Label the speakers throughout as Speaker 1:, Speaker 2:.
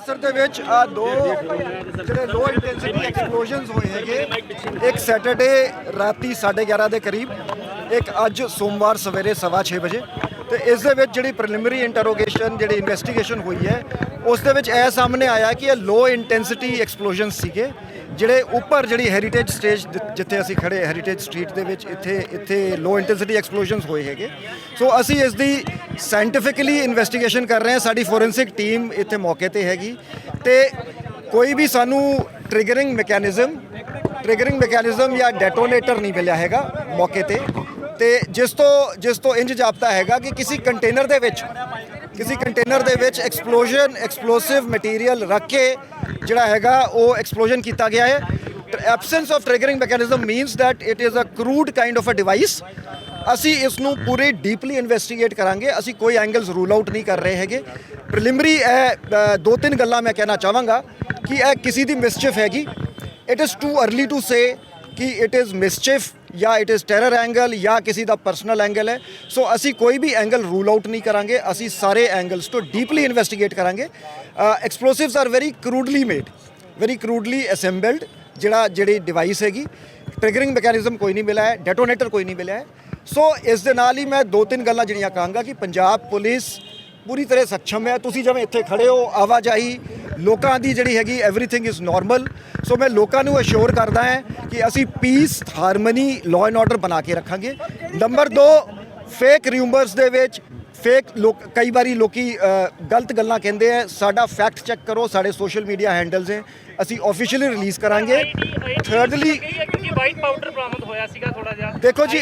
Speaker 1: ਅੰਮ੍ਰਿਤਸਰ ਦੇ ਵਿੱਚ ਆ ਦੋ ਜਿਹੜੇ ਲੋ ਇੰਟੈਂਸਿਟੀ ਐਕਸਪਲੋਜ਼ਨਸ ਹੋਏ ਹੈਗੇ। ਇੱਕ ਸੈਟਰਡੇ ਰਾਤੀ 11:30 ਦੇ ਕਰੀਬ, ਇੱਕ ਅੱਜ ਸੋਮਵਾਰ ਸਵੇਰੇ 6:15 ਵਜੇ। ਤੇ ਇਸ ਦੇ ਵਿੱਚ ਜਿਹੜੀ ਪ੍ਰੀਲਿਮਿਨਰੀ ਇੰਟਰੋਗੇਸ਼ਨ ਜਿਹੜੀ ਇਨਵੈਸਟੀਗੇਸ਼ਨ ਹੋਈ ਹੈ ਉਸ ਦੇ ਵਿੱਚ ਇਹ ਸਾਹਮਣੇ ਆਇਆ ਕਿ ਇਹ ਲੋ ਇੰਟੈਂਸਿਟੀ ਐਕਸਪਲੋਜ਼ਨਸ ਸੀਗੇ ਜਿਹੜੇ ਉੱਪਰ ਜਿਹੜੀ ਹੈਰੀਟੇਜ ਸਟੇਜ ਜਿੱਥੇ ਅਸੀਂ ਖੜੇ ਹੈਰੀਟੇਜ ਸਟਰੀਟ ਦੇ ਵਿੱਚ ਇੱਥੇ ਲੋ ਇੰਟੈਂਸਿਟੀ ਐਕਸਪਲੋਜ਼ਨਸ ਹੋਏ ਹੈਗੇ। ਸੋ ਅਸੀਂ ਇਸ ਦੀ ਸਾਇੰਟੀਫਿਕਲੀ ਇਨਵੈਸਟੀਗੇਸ਼ਨ ਕਰ ਰਹੇ ਹਾਂ। ਸਾਡੀ ਫੋਰੈਂਸਿਕ ਟੀਮ ਇੱਥੇ ਮੌਕੇ ਤੇ ਹੈਗੀ ਤੇ ਕੋਈ ਵੀ ਸਾਨੂੰ ਟ੍ਰਿਗਰਿੰਗ ਮੈਕੈਨਿਜ਼ਮ ਜਾਂ ਡੈਟੋਨੇਟਰ ਨਹੀਂ ਮਿਲਿਆ ਹੈਗਾ ਮੌਕੇ ਤੇ ਜਿਸ ਤੋਂ ਇੰਜ ਜਾਪਦਾ ਹੈਗਾ ਕਿ ਕਿਸੇ ਕੰਟੇਨਰ ਦੇ ਵਿੱਚ ਐਕਸਪਲੋਸਿਵ ਮਟੀਰੀਅਲ ਰੱਖ ਕੇ ਜਿਹੜਾ ਹੈਗਾ ਉਹ ਐਕਸਪਲੋਜ਼ਨ ਕੀਤਾ ਗਿਆ ਹੈ। Absence of triggering mechanism means that it is a crude kind of a device. ਅਸੀਂ ਇਸ ਨੂੰ ਪੂਰੀ ਡੀਪਲੀ ਇਨਵੈਸਟੀਗੇਟ ਕਰਾਂਗੇ। ਅਸੀਂ ਕੋਈ ਐਂਗਲਸ ਰੂਲ ਆਊਟ ਨਹੀਂ ਕਰ ਰਹੇ ਹੈਗੇ। ਪ੍ਰੀਲਿਮਿਨਰੀ ਦੋ ਤਿੰਨ ਗੱਲਾਂ ਮੈਂ ਕਹਿਣਾ ਚਾਹਾਂਗਾ ਕਿ ਇਹ ਕਿਸੇ ਦੀ ਮਿਸਚਿਫ ਹੈਗੀ। It is too early to say ਕਿ ਇਟ ਇਜ਼ ਮਿਸਚਿਫ ਜਾਂ ਇਟ ਇਜ਼ ਟੈਰਰ ਐਂਗਲ ਜਾਂ ਕਿਸੇ ਦਾ ਪਰਸਨਲ ਐਂਗਲ ਹੈ। ਸੋ ਅਸੀਂ ਕੋਈ ਵੀ ਐਂਗਲ ਰੂਲ ਆਊਟ ਨਹੀਂ ਕਰਾਂਗੇ। ਅਸੀਂ ਸਾਰੇ ਐਂਗਲਸ ਤੋਂ ਡੀਪਲੀ ਇਨਵੈਸਟੀਗੇਟ ਕਰਾਂਗੇ। ਐਕਸਪਲੋਸਿਵਸ ਆਰ ਵੈਰੀ ਕਰੂਡਲੀ ਮੇਡ, ਵੈਰੀ ਕਰੂਡਲੀ ਅਸੈਂਬਲਡ। ਜਿਹੜੀ ਡਿਵਾਈਸ ਹੈਗੀ, ਟ੍ਰਿਗਰਿੰਗ ਮੈਕੈਨਿਜ਼ਮ ਕੋਈ ਨਹੀਂ ਮਿਲਿਆ ਹੈ, ਡੈਟੋਨੇਟਰ ਕੋਈ ਨਹੀਂ ਮਿਲਿਆ ਹੈ। ਸੋ ਇਸ ਦੇ ਨਾਲ ਹੀ ਮੈਂ ਦੋ ਤਿੰਨ ਗੱਲਾਂ ਜਿਹੜੀਆਂ ਕਹਾਂਗਾ ਕਿ ਪੰਜਾਬ ਪੁਲਿਸ ਪੂਰੀ ਤਰ੍ਹਾਂ ਸક્ષਮ ਹੈ। ਤੁਸੀਂ ਜਿਵੇਂ ਇੱਥੇ ਖੜੇ ਹੋ, ਆਵਾਜਾਈ ਲੋਕਾਂ ਦੀ ਜਿਹੜੀ ਹੈਗੀ ਐਵਰੀਥਿੰਗ ਇਜ਼ ਨਾਰਮਲ। ਸੋ ਮੈਂ ਲੋਕਾਂ ਨੂੰ ਅਸ਼ੋਰ ਕਰਦਾ ਹਾਂ ਕਿ ਅਸੀਂ piece, harmony, law and order ਬਣਾ ਕੇ ਰੱਖਾਂਗੇ। ਨੰਬਰ 2, ਫੇਕ ਰਿਊਮਰਸ ਦੇ ਵਿੱਚ ਕਈ ਵਾਰੀ ਲੋਕੀ ਗਲਤ ਗੱਲਾਂ ਕਹਿੰਦੇ ਆ। ਸਾਡਾ ਫੈਕਟ ਚੈੱਕ ਕਰੋ, ਸਾਡੇ ਸੋਸ਼ਲ ਮੀਡੀਆ ਹੈਂਡਲਸ ਹੈ, ਅਸੀਂ ਆਫੀਸ਼ੀਅਲੀ ਰਿਲੀਜ਼ ਕਰਾਂਗੇ। ਥਰਡਲੀ
Speaker 2: ਵਾਈਟ ਪਾਊਡਰ ਬਰਾਮਦ ਹੋਇਆ ਸੀਗਾ ਥੋੜਾ ਜਿਹਾ।
Speaker 1: ਦੇਖੋ ਜੀ,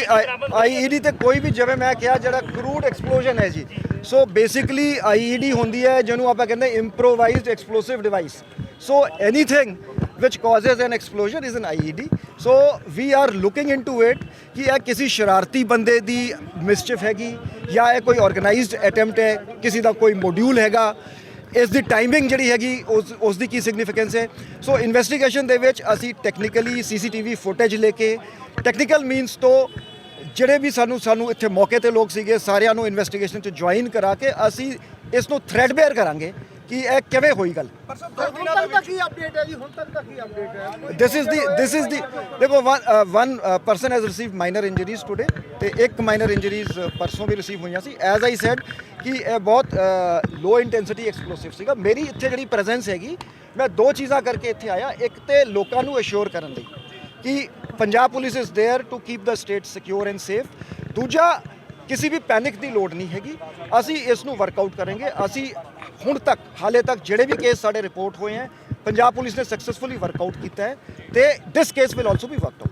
Speaker 1: ਆਈਈਡੀ ਤੇ ਕੋਈ ਵੀ ਜਿਵੇਂ ਮੈਂ ਕਿਹਾ ਜਿਹੜਾ ਕਰੂਡ ਐਕਸਪਲੋਜ਼ਨ ਹੈ ਜੀ। ਸੋ ਬੇਸਿਕਲੀ ਆਈਈਡੀ ਹੁੰਦੀ ਹੈ ਜਿਹਨੂੰ ਆਪਾਂ ਕਹਿੰਦੇ improvised explosive device. So anything which causes an explosion is an IED. So we are looking into it ਕਿ ਇਹ ਕਿਸੇ ਸ਼ਰਾਰਤੀ ਬੰਦੇ ਦੀ ਮਿਸਚਿਫ ਹੈਗੀ ਜਾਂ ਇਹ ਕੋਈ ਆਰਗੇਨਾਈਜ਼ਡ ਅਟੈਂਪਟ ਹੈ, ਕਿਸੇ ਦਾ ਕੋਈ ਮੋਡਿਊਲ ਹੈਗਾ। ਇਸ ਦੀ ਟਾਈਮਿੰਗ ਜਿਹੜੀ ਹੈਗੀ ਉਸ ਦੀ ਕੀ ਸਿਗਨੀਫੀਕੈਂਸ ਹੈ। ਸੋ ਇਨਵੈਸਟੀਗੇਸ਼ਨ ਦੇ ਵਿੱਚ ਅਸੀਂ ਟੈਕਨੀਕਲੀ CCTV ਫੁਟੇਜ ਲੈ ਕੇ, ਟੈਕਨੀਕਲ ਮੀਨਸ ਤੋਂ ਜਿਹੜੇ ਵੀ ਸਾਨੂੰ ਇੱਥੇ ਮੌਕੇ ਤੇ ਲੋਕ ਸੀਗੇ ਸਾਰਿਆਂ ਨੂੰ ਇਨਵੈਸਟੀਗੇਸ਼ਨ 'ਚ ਜੁਆਇਨ ਕਰਾ ਕੇ ਅਸੀਂ ਇਸ ਨੂੰ ਥ੍ਰੈਡ ਬੇਅਰ ਕਰਾਂਗੇ ਕਿ ਇਹ ਕਿਵੇਂ ਹੋਈ ਗੱਲ। ਦਿਸ ਇਜ਼ ਦੀ ਦੇਖੋ one person has received minor injuries today ਤੇ ਇੱਕ ਮਾਈਨਰ ਇੰਜਰੀਜ਼ ਪਰਸੋਂ ਵੀ ਰਿਸੀਵ ਹੋਈਆਂ ਸੀ। ਐਜ਼ ਆਈ ਸੈਡ ਕਿ ਇਹ ਬਹੁਤ ਲੋ ਇੰਟੈਂਸਿਟੀ ਐਕਸਪਲੋਸਿਵ ਸੀਗਾ। ਮੇਰੀ ਇੱਥੇ ਜਿਹੜੀ ਪ੍ਰੈਜ਼ੈਂਸ ਹੈਗੀ, ਮੈਂ ਦੋ ਚੀਜ਼ਾਂ ਕਰਕੇ ਇੱਥੇ ਆਇਆ। ਇੱਕ ਤੇ ਲੋਕਾਂ ਨੂੰ ਅਸ਼ੋਰ ਕਰਨ ਲਈ ਕਿ Punjab police is there to keep the state secure and safe. ਦੂਜਾ, ਕਿਸੇ ਵੀ ਪੈਨਿਕ ਦੀ ਲੋੜ ਨਹੀਂ ਹੈਗੀ। ਅਸੀਂ ਇਸ ਨੂੰ ਵਰਕਆਊਟ ਕਰਾਂਗੇ। ਅਸੀਂ ਹੁਣ ਤੱਕ ਹਾਲੇ ਤੱਕ ਜਿਹੜੇ ਵੀ ਕੇਸ ਸਾਡੇ ਰਿਪੋਰਟ ਹੋਏ ਹੈ ਪੰਜਾਬ ਪੁਲਿਸ ਨੇ ਸਕਸੈਸਫੁਲੀ ਵਰਕਆਊਟ ਕੀਤਾ ਹੈ ਤੇ this case will also be worked out.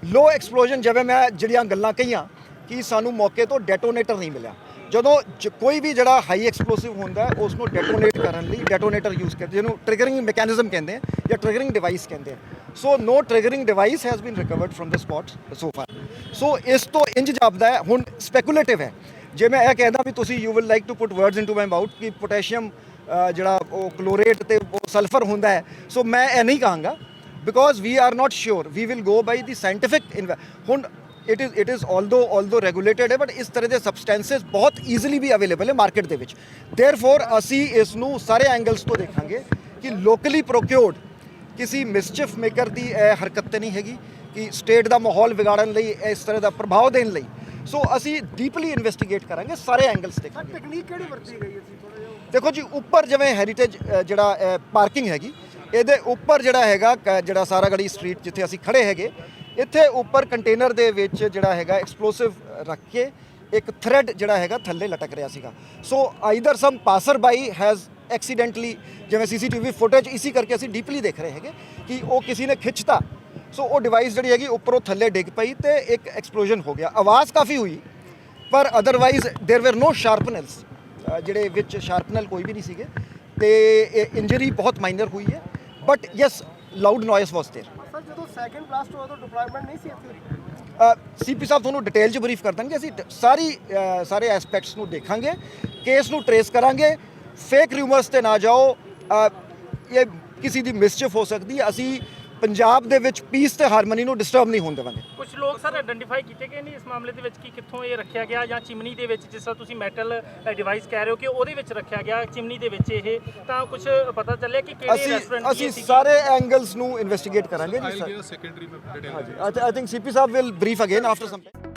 Speaker 1: Low explosion ਜਿਵੇਂ ਮੈਂ ਜਿਹੜੀਆਂ ਗੱਲਾਂ ਕਹੀਆਂ ਕਿ ਸਾਨੂੰ ਮੌਕੇ ਤੋਂ ਡੈਟੋਨੇਟਰ ਨਹੀਂ ਮਿਲਿਆ। ਜਦੋਂ ਕੋਈ ਵੀ ਜਿਹੜਾ ਹਾਈ ਐਕਸਪਲੋਸਿਵ ਹੁੰਦਾ ਹੈ ਉਸ ਨੂੰ ਡੈਟੋਨੇਟ ਕਰਨ ਲਈ ਡੈਟੋਨੇਟਰ ਯੂਜ਼ ਕਰਦੇ, ਜਿਹਨੂੰ ਟ੍ਰਿਗਰਿੰਗ ਮੈਕੈਨਿਜ਼ਮ ਕਹਿੰਦੇ ਆ ਜਾਂ ਟ੍ਰਿਗਰਿੰਗ ਡਿਵਾਈਸ ਕਹਿੰਦੇ ਆ। So no triggering device has been recovered from the spot so far. So ਇਸ ਤੋਂ ਇੰਜ ਜਾਪਦਾ ਹੈ, ਹੁਣ ਸਪੈਕੂਲੇਟਿਵ ਹੈ। ਜੇ ਮੈਂ ਇਹ ਕਹਿੰਦਾ ਵੀ ਤੁਸੀਂ you will like to put words into my mouth ਕਿ ਪੋਟੈਸ਼ੀਅਮ ਜਿਹੜਾ ਉਹ ਕਲੋਰੇਟ ਤੇ ਸਲਫਰ ਹੁੰਦਾ ਹੈ, ਸੋ ਮੈਂ ਇਹ ਨਹੀਂ ਕਹਾਂਗਾ because we are not sure. We will go by the scientific. ਹੁਣ it is although regulated ਹੈ ਬਟ ਇਸ ਤਰ੍ਹਾਂ ਦੇ ਸਬਸਟੈਂਸਸ ਬਹੁਤ ਈਜ਼ੀਲੀ ਵੀ ਅਵੇਲੇਬਲ ਹੈ ਮਾਰਕੀਟ ਦੇ ਵਿੱਚ। ਦੇਅਰਫੋਰ ਅਸੀਂ ਇਸ ਨੂੰ ਸਾਰੇ ਐਂਗਲਸ ਤੋਂ ਦੇਖਾਂਗੇ ਕਿ ਲੋਕਲੀ ਪ੍ਰੋਕਿਓਰਡ ਕਿਸੇ ਮਿਸਚਿਫ ਮੇਕਰ ਦੀ ਇਹ ਹਰਕਤ ਤੇ ਨਹੀਂ ਹੈਗੀ ਕਿ ਸਟੇਟ ਦਾ ਮਾਹੌਲ ਵਿਗਾੜਨ ਲਈ, ਇਸ ਤਰ੍ਹਾਂ ਦਾ ਪ੍ਰਭਾਵ ਦੇਣ ਲਈ। ਸੋ ਅਸੀਂ ਡੀਪਲੀ ਇਨਵੈਸਟੀਗੇਟ ਕਰਾਂਗੇ, ਸਾਰੇ ਐਂਗਲਸ ਦੇਖਾਂਗੇ।
Speaker 2: ਟੈਕਨੀਕ ਕਿਹੜੀ ਵਰਤੀ ਗਈ ਸੀ ਥੋੜਾ ਜਿਹਾ?
Speaker 1: ਦੇਖੋ ਜੀ, ਉੱਪਰ ਜਿਵੇਂ ਹੈਰੀਟੇਜ ਜਿਹੜਾ ਪਾਰਕਿੰਗ ਹੈਗੀ ਇਹਦੇ ਉੱਪਰ ਜਿਹੜਾ ਹੈਗਾ ਜਿਹੜਾ ਸਾਰਾਗੜੀ ਸਟਰੀਟ ਜਿੱਥੇ ਅਸੀਂ ਖੜੇ ਹੈਗੇ, ਇੱਥੇ ਉੱਪਰ ਕੰਟੇਨਰ ਦੇ ਵਿੱਚ ਜਿਹੜਾ ਹੈਗਾ ਐਕਸਪਲੋਸਿਵ ਰੱਖ ਕੇ ਇੱਕ ਥ੍ਰੈਡ ਜਿਹੜਾ ਹੈਗਾ ਥੱਲੇ ਲਟਕ ਰਿਹਾ ਸੀਗਾ। So either some passer by has accidentally, ਜਿਵੇਂ CCTV ਫੁਟੇਜ ਇਸੀ ਕਰਕੇ ਅਸੀਂ ਡੀਪਲੀ ਦੇਖ ਰਹੇ ਹੈਗੇ ਕਿ ਉਹ ਕਿਸੇ ਨੇ ਖਿੱਚਤਾ। ਸੋ ਉਹ ਡਿਵਾਈਸ ਜਿਹੜੀ ਹੈਗੀ ਉੱਪਰੋਂ ਥੱਲੇ ਡਿੱਗ ਪਈ ਤੇ ਇੱਕ ਐਕਸਪਲੋਜ਼ਨ ਹੋ ਗਿਆ। ਆਵਾਜ਼ ਕਾਫੀ ਹੋਈ ਪਰ ਅਦਰਵਾਈਜ਼ ਦੇਰ ਵੇਰ ਨੋ ਸ਼ਾਰਪਨਲਸ, ਜਿਹੜੇ ਵਿੱਚ ਸ਼ਾਰਪਨਲ ਕੋਈ ਵੀ ਨਹੀਂ ਸੀਗੇ ਤੇ ਇੰਜਰੀ ਬਹੁਤ ਮਾਈਨਰ ਹੋਈ ਹੈ। But yes, loud noise was there.
Speaker 2: Sir ਜਦੋਂ ਸੈਕੰਡ ਬਲਾਸਟ ਹੋਇਆ ਤਾਂ ਡਿਪਲੋਇਮੈਂਟ ਨਹੀਂ ਸੀ ਇੱਥੇ?
Speaker 1: CP ਸਾਹਿਬ ਤੁਹਾਨੂੰ ਡਿਟੇਲ 'ਚ ਬਰੀਫ ਕਰ ਦੇਣਗੇ। ਅਸੀਂ ਸਾਰੇ ਐਸਪੈਕਟਸ ਨੂੰ ਦੇਖਾਂਗੇ, ਕੇਸ ਨੂੰ ਟਰੇਸ ਕਰਾਂਗੇ। ਫੇਕ ਰਿਊਮਰਸ ਤੇ ਨਾ ਜਾਓ, ਇਹ ਕਿਸੇ ਦੀ ਮਿਸਚਿਫ ਹੋ ਸਕਦੀ ਹੈ। ਅਸੀਂ ਪੰਜਾਬ ਦੇ ਵਿੱਚ ਪੀਸ ਤੇ ਹਾਰਮਨੀ ਨੂੰ ਡਿਸਟਰਬ ਨਹੀਂ ਹੋਣ ਦੇਵਾਂਗੇ।
Speaker 2: ਕੁਝ ਲੋਕ
Speaker 3: ਸਰ ਆਇਡੈਂਟੀਫਾਈ ਕੀਤੇ ਗਏ ਨਹੀਂ ਇਸ ਮਾਮਲੇ ਦੇ ਵਿੱਚ ਕਿ ਕਿੱਥੋਂ ਇਹ ਰੱਖਿਆ ਗਿਆ ਜਾਂ ਚਿਮਨੀ ਦੇ ਵਿੱਚ, ਜਿਸ ਤਰ੍ਹਾਂ ਤੁਸੀਂ ਮੈਟਲ ਡਿਵਾਈਸ ਕਹਿ ਰਹੇ ਹੋ ਕਿ ਉਹਦੇ ਵਿੱਚ ਰੱਖਿਆ ਗਿਆ ਚਿਮਨੀ ਦੇ ਵਿੱਚ, ਇਹ ਤਾਂ ਕੁਝ ਪਤਾ ਚੱਲਿਆ ਕਿ ਕਿਹੜੇ ਰੈਸਟੋਰੈਂਟ
Speaker 1: ਅਸੀਂ ਸਾਰੇ ਐਂਗਲਸ ਨੂੰ ਇਨਵੈਸਟੀਗੇਟ ਕਰਾਂਗੇ ਜੀ ਸਰ।
Speaker 4: secondary में detail
Speaker 1: ਹਾਂਜੀ, I think CP Sahib will brief again after some time.